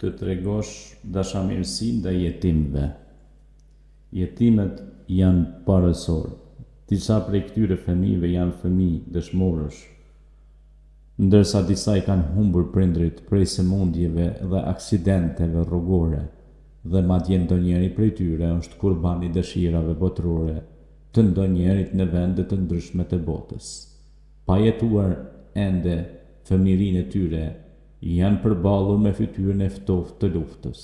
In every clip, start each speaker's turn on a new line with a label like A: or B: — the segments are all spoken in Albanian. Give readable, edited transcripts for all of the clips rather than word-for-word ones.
A: të tregosh dashamirësi ndaj jetimëve. Jetimet janë parësor. Disa prej këtyre fëmijëve janë fëmijë dëshmorësh, ndërsa disa i kanë humbur prindrit prej sëmundjeve dhe aksidenteve rrugore, dhe madje ndonjëri prej tyre është kurban i dëshirave botërore të ndonjërit në vende të ndryshme të botës. Pa jetuar ende fëmijërinë e tyre, janë përballur me fytyrën e ftoftë të luftës,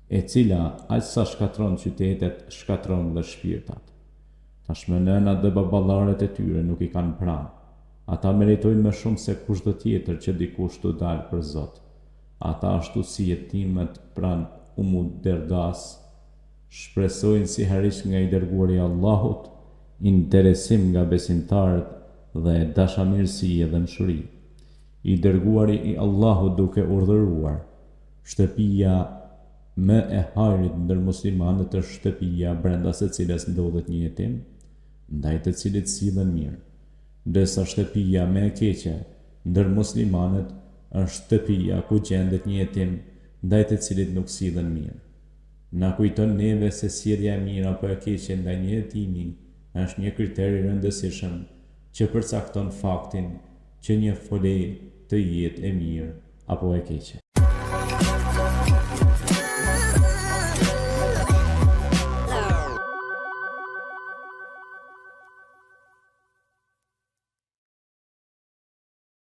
A: e cila aq sa shkatron qytetet, shkatron dhe shpirtat. Tashmë nënat dhe baballarët e tyre nuk i kanë pranë. Ata meritojnë më shumë se kushdo tjetër që dikush të dalë për Zot. Ata ashtu si jetimet pranë Umu Derdas shpresojnë si harish nga i dërguari i Allahut, interesim nga besimtarët dhe dashamirësi dhe mëshuri. I dërguari i Allahut duke urdhëruar: shtëpia më e hajrit ndër muslimanët është shtëpia brenda së cilës ndodhet një jetim, ndaj të cilit sillen mirë, ndërsa shtëpia më e keqe ndër muslimanët është shtëpia ku gjendet një jetim, ndaj të cilit nuk sillen mirë. Na kujton neve se sjellja e mirë apo e keqe ndaj një jetimi është një kriter i rëndësishëm që përcakton faktin që një folë të jetë e mirë apo e keqe.